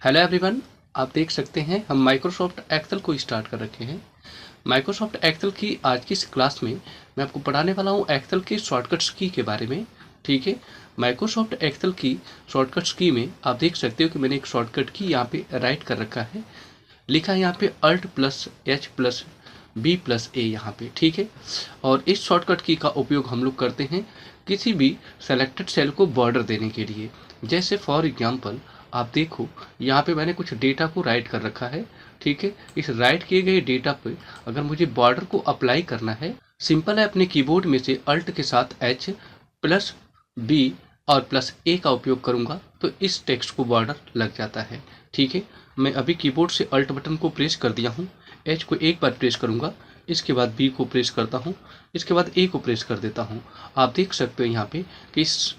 Hello everyone, आप देख सकते हैं हम माइक्रोसॉफ्ट एक्सेल को स्टार्ट कर रखे हैं। माइक्रोसॉफ्ट एक्सेल की आज की इस क्लास में मैं आपको पढ़ाने वाला हूं एक्सेल की शॉर्टकट्स की के बारे में। ठीक है, माइक्रोसॉफ्ट एक्सेल की शॉर्टकट्स की में आप देख सकते हो कि मैंने एक शॉर्टकट की यहाँ पे राइट कर रखा है। लिखा है यहाँ पे alt plus H plus B plus A यहाँ पे। ठीक है, और इस शॉर्टकट की का उपयोग हम लोग करते हैं किसी भी सेलेक्टेड सेल को बॉर्डर देने के लिए। जैसे फॉर एग्जांपल आप देखो यहाँ पे मैंने कुछ डेटा को राइट कर रखा है। ठीक है, इस राइट किए गए डेटा पे अगर मुझे बॉर्डर को अप्लाई करना है, सिंपल है, अपने कीबोर्ड में से अल्ट के साथ एच प्लस बी और प्लस ए का उपयोग करूंगा तो इस टेक्स्ट को बॉर्डर लग जाता है। ठीक है, मैं अभी कीबोर्ड से अल्ट बटन को प्रेस कर दिया हूँ, एच को एक बार प्रेस करूंगा, इसके बाद बी को प्रेस करता हूँ, इसके बाद ए को प्रेस कर देता हूँ। आप देख सकते हो यहाँ पे कि इस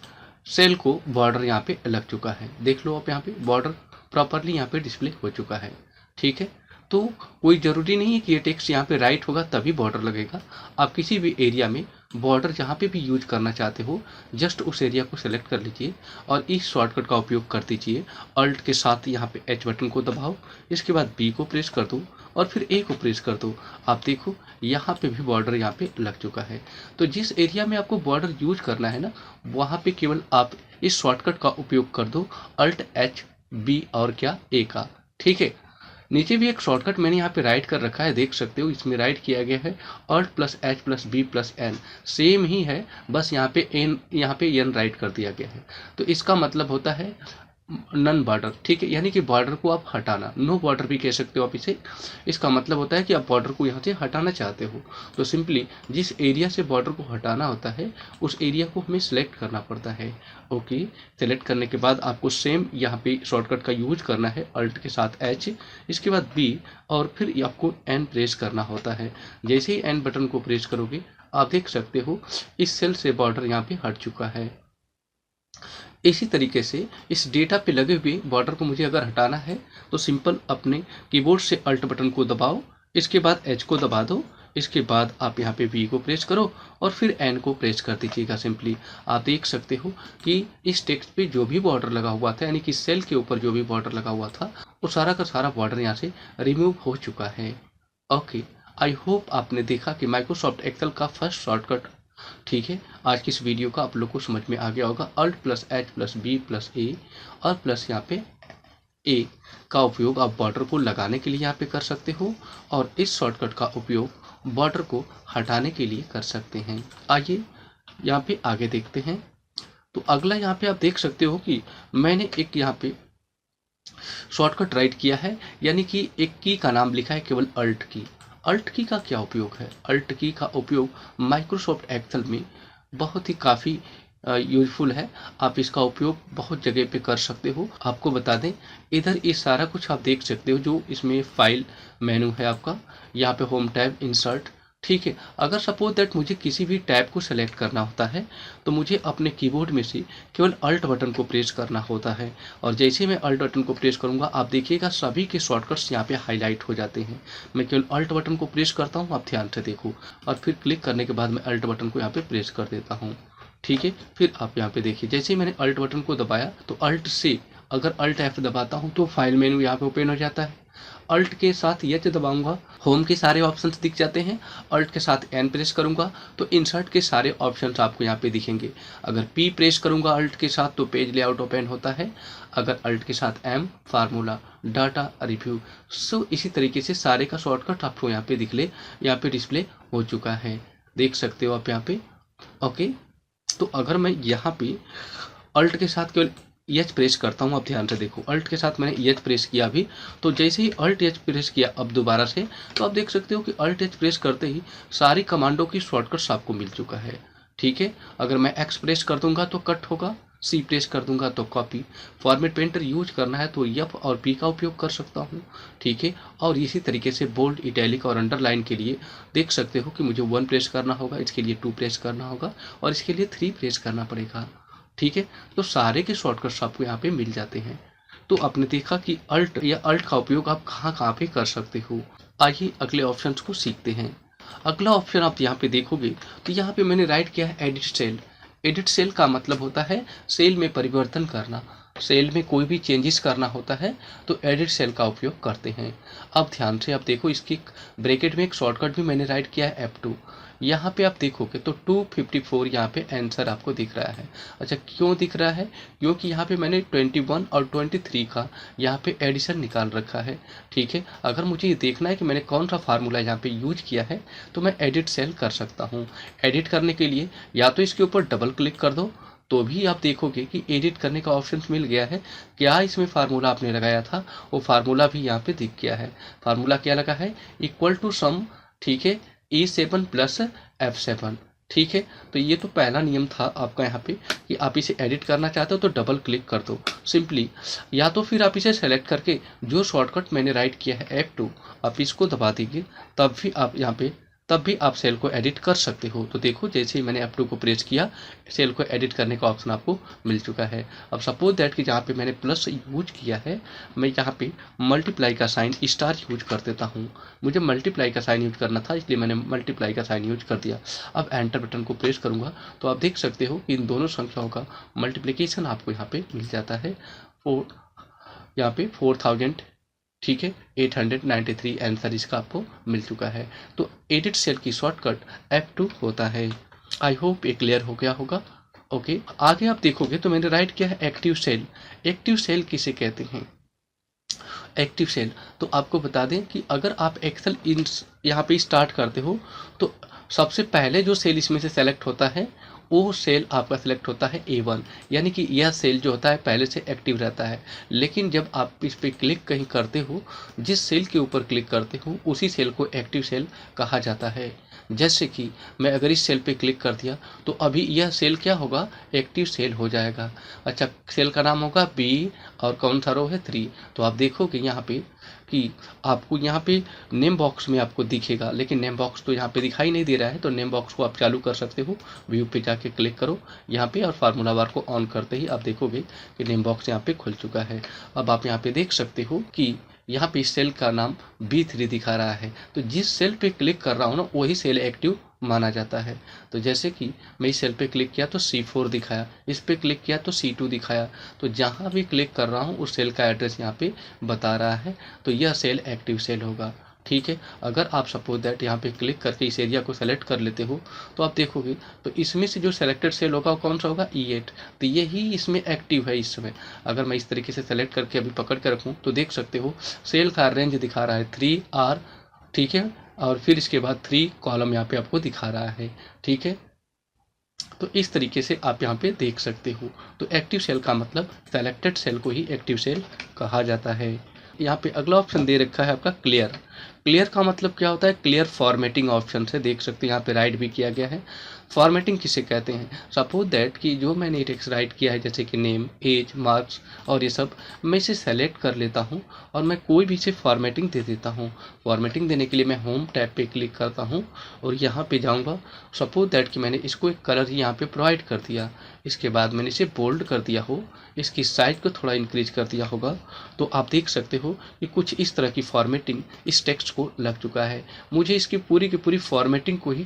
सेल को बॉर्डर यहाँ पे लग चुका है। देख लो आप यहाँ पे बॉर्डर प्रॉपरली यहाँ पे डिस्प्ले हो चुका है। ठीक है, तो कोई ज़रूरी नहीं है कि ये टेक्स्ट यहाँ पे राइट होगा तभी बॉर्डर लगेगा। आप किसी भी एरिया में बॉर्डर जहाँ पे भी यूज करना चाहते हो जस्ट उस एरिया को सेलेक्ट कर लीजिए और इस शॉर्टकट का उपयोग कर दीजिए। अल्ट के साथ यहाँ पे एच बटन को दबाओ, इसके बाद बी को प्रेस कर दो और फिर ए को प्रेस कर दो। आप देखो यहाँ पे भी बॉर्डर यहाँ पे लग चुका है। तो जिस एरिया में आपको बॉर्डर यूज करना है ना, वहाँ पे केवल आप इस शॉर्टकट का उपयोग कर दो, अल्ट एच बी और क्या ए का। ठीक है, नीचे भी एक शॉर्टकट मैंने यहाँ पे राइट कर रखा है, देख सकते हो इसमें राइट किया गया है alt plus H plus B plus N. Same ही है, बस यहाँ पे एन राइट कर दिया गया है। तो इसका मतलब होता है नन बॉर्डर। ठीक है, यानी कि बॉर्डर को आप हटाना, नो बॉर्डर भी कह सकते हो आप इसे। इसका मतलब होता है कि आप बॉर्डर को यहाँ से हटाना चाहते हो। तो सिंपली जिस एरिया से बॉर्डर को हटाना होता है उस एरिया को हमें सिलेक्ट करना पड़ता है। ओके, सेलेक्ट करने के बाद आपको सेम यहाँ पे शॉर्टकट का यूज करना है, अल्ट के साथ एच, इसके बाद बी और फिर आपको एन प्रेस करना होता है। जैसे ही एन बटन को प्रेस करोगे आप देख सकते हो इस सेल से बॉर्डर यहाँ पे हट चुका है। इसी तरीके से इस डेटा पे लगे हुए बॉर्डर को मुझे अगर हटाना है तो सिंपल अपने कीबोर्ड से अल्ट बटन को दबाओ, इसके बाद एच को दबा दो, इसके बाद आप यहाँ पे वी को प्रेस करो और फिर एन को प्रेस कर दीजिएगा। सिंपली आप देख सकते हो कि इस टेक्स्ट पे जो भी बॉर्डर लगा हुआ था, यानी कि सेल के ऊपर जो भी बॉर्डर लगा हुआ था, वो सारा का सारा बॉर्डर यहाँ से रिमूव हो चुका है। ओके, आई होप आपने देखा कि माइक्रोसॉफ्ट एक्सेल का फर्स्ट शॉर्टकट, ठीक है, आज की इस वीडियो का आप लोग को समझ में आ गया होगा। Alt plus H plus B plus A और प्लस यहाँ पे ए का उपयोग आप बॉर्डर को लगाने के लिए यहाँ पे कर सकते हो और इस शॉर्टकट का उपयोग बॉर्डर को हटाने के लिए कर सकते हैं। आइए यहाँ पे आगे देखते हैं। तो अगला यहाँ पे आप देख सकते हो कि मैंने एक यहाँ पे शॉर्टकट राइट किया है, यानी कि एक की का नाम लिखा है केवल अल्ट की। अल्ट की का क्या उपयोग है? अल्ट की का उपयोग माइक्रोसॉफ्ट एक्सेल में बहुत ही काफ़ी यूजफुल है। आप इसका उपयोग बहुत जगह पे कर सकते हो। आपको बता दें, इधर ये सारा कुछ आप देख सकते हो, जो इसमें फाइल मेनू है आपका, यहाँ पे होम टैब, इंसर्ट। ठीक है, अगर सपोज दैट मुझे किसी भी टैब को सेलेक्ट करना होता है तो मुझे अपने कीबोर्ड में से केवल अल्ट बटन को प्रेस करना होता है और जैसे मैं अल्ट बटन को प्रेस करूंगा आप देखिएगा सभी के शॉर्टकट्स यहाँ पे हाईलाइट हो जाते हैं। मैं केवल अल्ट बटन को प्रेस करता हूँ, आप ध्यान से देखो, और फिर क्लिक करने के बाद मैं अल्ट बटन को यहाँ पे प्रेस कर देता हूँ। ठीक है, फिर आप यहाँ पे देखिए जैसे ही मैंने अल्ट बटन को दबाया तो अल्ट से अगर अल्ट एफ दबाता हूँ तो फाइल मेनू यहाँ पे ओपन हो जाता है। अल्ट के साथ एच दबाऊंगा, होम के सारे ऑप्शंस दिख जाते हैं। अल्ट के साथ एन प्रेस करूंगा तो इंसर्ट के सारे ऑप्शंस आपको यहाँ पे दिखेंगे। अगर पी प्रेस करूंगा अल्ट के साथ तो पेज लेआउट ओपन होता है। अगर अल्ट के साथ एम, फार्मूला, डाटा, रिव्यू, सो इसी तरीके से सारे का शॉर्टकट आपको यहाँ पे यहाँ पे डिस्प्ले हो चुका है, देख सकते हो आप यहाँ पे। ओके, तो अगर मैं यहाँ पे अल्ट के साथ केवल एच प्रेस करता हूँ, आप ध्यान से देखो, अल्ट के साथ मैंने एच प्रेस किया अभी, तो जैसे ही अल्ट एच प्रेस किया अब दोबारा से, तो आप देख सकते हो कि अल्ट एच प्रेस करते ही सारी कमांडों की शॉर्टकट्स आपको मिल चुका है। ठीक है, अगर मैं एक्स प्रेस कर दूंगा तो कट होगा, सी प्रेस कर दूंगा तो कॉपी, फॉर्मेट पेंटर यूज करना है तो एफ और पी का उपयोग कर सकता हूँ। ठीक है, और इसी तरीके से बोल्ड, इटैलिक और अंडरलाइन के लिए देख सकते हो कि मुझे 1 प्रेस करना होगा, इसके लिए 2 प्रेस करना होगा और इसके लिए 3 प्रेस करना पड़ेगा। ठीक है, तो सारे के शॉर्टकट्स आपको यहाँ पे मिल जाते हैं। तो आपने देखा कि अल्ट या अल्ट का उपयोग आप कहाँ कहाँ पे कर सकते हो। आइए अगले ऑप्शन को सीखते हैं। अगला ऑप्शन आप यहाँ पे देखोगे तो यहाँ पे मैंने राइट किया है एडिट सेल। एडिट सेल का मतलब होता है सेल में परिवर्तन करना। सेल में कोई भी चेंजेस करना होता है तो एडिट सेल का उपयोग करते हैं। अब ध्यान से आप देखो, इसकी ब्रैकेट में एक शॉर्टकट भी मैंने राइट किया है F2। यहाँ पे आप देखोगे तो 254 यहाँ पे आंसर आपको दिख रहा है। अच्छा, क्यों दिख रहा है? क्योंकि यहाँ पे मैंने 21 और 23 का यहाँ पे एडिशन निकाल रखा है। ठीक है, अगर मुझे ये देखना है कि मैंने कौन सा फार्मूला यहाँ पे यूज किया है तो मैं एडिट सेल कर सकता हूँ। एडिट करने के लिए या तो इसके ऊपर डबल क्लिक कर दो, तो भी आप देखोगे कि एडिट करने का ऑप्शन मिल गया है। क्या इसमें फार्मूला आपने लगाया था वो फार्मूला भी यहाँ पे दिख गया है। फार्मूला क्या लगा है? इक्वल टू सम, ठीक है, E7 प्लस F7। ठीक है, तो ये तो पहला नियम था आपका यहाँ पे कि आप इसे एडिट करना चाहते हो तो डबल क्लिक कर दो सिंपली, या तो फिर आप इसे सेलेक्ट करके जो शॉर्टकट मैंने राइट किया है F2 आप इसको दबा दीजिए, तब भी आप सेल को एडिट कर सकते हो। तो देखो, जैसे ही मैंने F2 को प्रेस किया, सेल को एडिट करने का ऑप्शन आपको मिल चुका है। अब सपोज दैट कि जहाँ पे मैंने प्लस यूज किया है, मैं यहाँ पे मल्टीप्लाई का साइन स्टार यूज कर देता हूँ। मुझे मल्टीप्लाई का साइन यूज करना था, इसलिए मैंने मल्टीप्लाई का साइन यूज कर दिया। अब एंटर बटन को प्रेस करूँगा तो आप देख सकते हो कि इन दोनों संख्याओं का मल्टीप्लीकेशन आपको यहाँ पे मिल जाता है। यहाँ पे 4000, ठीक है, 893 आंसर इसका आपको मिल चुका है। तो एडिट सेल की शॉर्टकट F2 होता है। आई होप ये क्लियर हो गया होगा। ओके, आगे आप देखोगे तो मैंने राइट किया है एक्टिव सेल। एक्टिव सेल किसे कहते हैं? एक्टिव सेल, तो आपको बता दें कि अगर आप एक्सेल इन यहाँ पे स्टार्ट करते हो तो सबसे पहले जो सेल इसमें से सेलेक्ट होता है वो सेल आपका सिलेक्ट होता है A1, यानी कि यह सेल जो होता है पहले से एक्टिव रहता है। लेकिन जब आप इस पर क्लिक कहीं करते हो, जिस सेल के ऊपर क्लिक करते हो उसी सेल को एक्टिव सेल कहा जाता है। जैसे कि मैं अगर इस सेल पे क्लिक कर दिया तो अभी यह सेल क्या होगा? एक्टिव सेल हो जाएगा। अच्छा, सेल का नाम होगा B और कौन सा रो है? 3। तो आप देखोगे यहाँ पे कि आपको यहाँ पे नेम बॉक्स में आपको दिखेगा, लेकिन नेम बॉक्स तो यहाँ पे दिखाई नहीं दे रहा है। तो नेम बॉक्स को आप चालू कर सकते हो, व्यू पे जाके क्लिक करो यहाँ पे और फार्मूला बार को ऑन करते ही आप देखोगे कि नेम बॉक्स यहाँ पे खुल चुका है। अब आप यहाँ पे देख सकते हो कि यहाँ पे सेल का नाम B3 दिखा रहा है। तो जिस सेल पे क्लिक कर रहा हूँ ना वही सेल एक्टिव माना जाता है। तो जैसे कि मैं इस सेल पे क्लिक किया तो C4 दिखाया, इस पे क्लिक किया तो C2 दिखाया। तो जहाँ भी क्लिक कर रहा हूँ उस सेल का एड्रेस यहाँ पे बता रहा है, तो यह सेल एक्टिव सेल होगा। ठीक है, अगर आप सपोज दैट यहाँ पे क्लिक करके इस एरिया को सेलेक्ट कर लेते हो तो आप देखोगे तो इसमें से जो सेलेक्टेड सेल होगा वो कौन सा होगा? E8। तो यही इसमें एक्टिव है इस समय। अगर मैं इस तरीके से सेलेक्ट करके अभी पकड़ के रखूँ तो देख सकते हो सेल का रेंज दिखा रहा है 3R, ठीक है, और फिर इसके बाद 3 कॉलम यहाँ पे आपको दिखा रहा है। ठीक है, तो इस तरीके से आप यहाँ पे देख सकते हो। तो एक्टिव सेल का मतलब सेलेक्टेड सेल को ही एक्टिव सेल कहा जाता है। यहाँ पे अगला ऑप्शन दे रखा है आपका क्लियर। क्लियर का मतलब क्या होता है? क्लियर फॉर्मेटिंग ऑप्शन से देख सकते हैं यहाँ पे राइट भी किया गया है। फॉर्मेटिंग किसे कहते हैं? सपोज दैट कि जो मैंने टेक्स्ट राइट किया है जैसे कि नेम, एज, मार्क्स और ये सब, मैं इसे सेलेक्ट कर लेता हूँ और मैं कोई भी इसे फॉर्मेटिंग दे देता हूँ। फॉर्मेटिंग देने के लिए मैं होम टैब पे क्लिक करता हूँ और यहाँ पे जाऊँगा। सपोज दैट कि मैंने इसको एक कलर ही यहाँ पे प्रोवाइड कर दिया, इसके बाद मैंने इसे बोल्ड कर दिया हो, इसकी साइज को थोड़ा इंक्रीज कर दिया होगा, तो आप देख सकते हो कि कुछ इस तरह की फॉर्मेटिंग इस टेक्स्ट को लग चुका है। मुझे इसकी पूरी की पूरी फॉर्मेटिंग को ही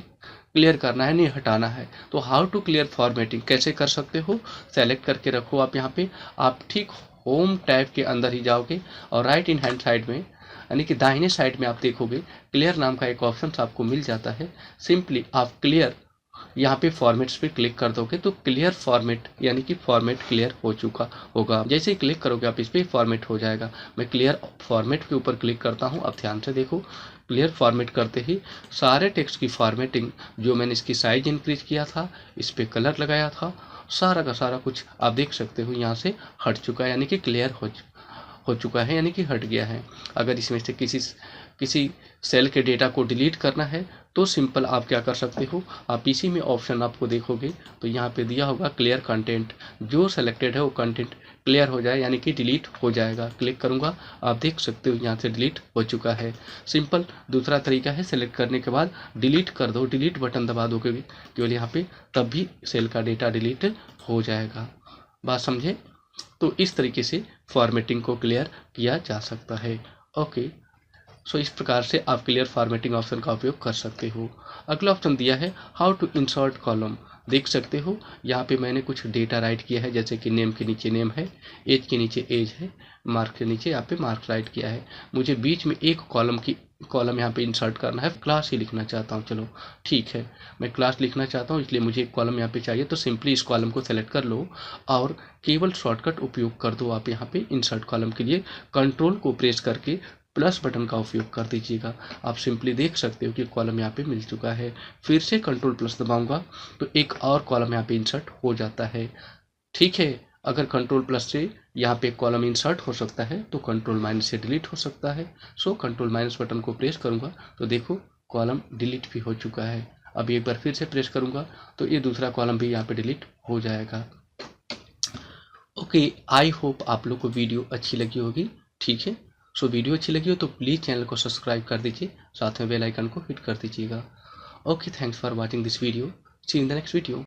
क्लियर करना है, नहीं हटाना है। तो हाउ टू क्लियर फॉर्मेटिंग कैसे कर सकते हो? सेलेक्ट करके रखो आप यहाँ पे, आप ठीक होम टैब के अंदर ही जाओगे और राइट इन हैंड साइड में यानी कि दाहिने साइड में आप देखोगे क्लियर नाम का एक ऑप्शन आपको मिल जाता है। सिंपली आप क्लियर यहाँ पे फॉर्मेट्स पे क्लिक कर दोगे तो क्लियर फॉर्मेट यानी कि फॉर्मेट क्लियर हो चुका होगा। जैसे ही क्लिक करोगे आप इस पर फॉर्मेट हो जाएगा। मैं क्लियर फॉर्मेट के ऊपर क्लिक करता हूँ। अब ध्यान से देखो, क्लियर फॉर्मेट करते ही सारे टेक्स्ट की फॉर्मेटिंग, जो मैंने इसकी साइज इंक्रीज किया था, इस पर कलर लगाया था, सारा का सारा कुछ आप देख सकते हो यहाँ से हट चुका है, यानी कि क्लियर हो चुका है, यानी कि हट गया है। अगर इसमें से किसी सेल के डेटा को डिलीट करना है तो सिंपल आप क्या कर सकते हो, आप इसी में ऑप्शन आपको देखोगे तो यहाँ पे दिया होगा क्लियर कंटेंट, जो सेलेक्टेड है वो कंटेंट क्लियर हो जाए यानी कि डिलीट हो जाएगा। क्लिक करूँगा, आप देख सकते हो यहाँ से डिलीट हो चुका है। सिंपल दूसरा तरीका है, सेलेक्ट करने के बाद डिलीट कर दो, डिलीट बटन दबा दोगे केवल यहाँ पे, तब भी सेल का डेटा डिलीट हो जाएगा। बात समझे? तो इस तरीके से फॉर्मेटिंग को क्लियर किया जा सकता है। ओके, सो इस प्रकार से आप क्लियर फॉर्मेटिंग ऑप्शन का उपयोग कर सकते हो। अगला ऑप्शन दिया है हाउ टू इंसर्ट कॉलम। देख सकते हो यहाँ पे मैंने कुछ डेटा राइट किया है, जैसे कि नेम के नीचे नेम है, एज के नीचे एज है, मार्क के नीचे यहाँ पे मार्क राइट किया है। मुझे बीच में एक कॉलम यहाँ पे इंसर्ट करना है, क्लास ही लिखना चाहता हूँ। चलो ठीक है, मैं क्लास लिखना चाहता हूँ, इसलिए मुझे एक कॉलम यहाँ पे चाहिए। तो सिंपली इस कॉलम को सेलेक्ट कर लो और केवल शॉर्टकट उपयोग कर दो आप यहाँ पे इंसर्ट कॉलम के लिए। कंट्रोल को प्रेस करके प्लस बटन का उपयोग कर दीजिएगा। आप सिंपली देख सकते हो कि कॉलम यहाँ पे मिल चुका है। फिर से कंट्रोल प्लस दबाऊंगा तो एक और कॉलम यहाँ पे इंसर्ट हो जाता है। ठीक है, अगर कंट्रोल प्लस से यहाँ पे कॉलम इंसर्ट हो सकता है तो कंट्रोल माइनस से डिलीट हो सकता है। सो कंट्रोल माइनस बटन को प्रेस करूँगा तो देखो कॉलम डिलीट भी हो चुका है। अब एक बार फिर से प्रेस करूँगा तो ये दूसरा कॉलम भी यहाँ पे डिलीट हो जाएगा। ओके, आई होप आप लोग को वीडियो अच्छी लगी होगी। ठीक है, सो वीडियो अच्छी लगी हो तो प्लीज़ चैनल को सब्सक्राइब कर दीजिए, साथ में बेल आइकन को हिट कर दीजिएगा। Okay, thanks for watching this video, see in the next video.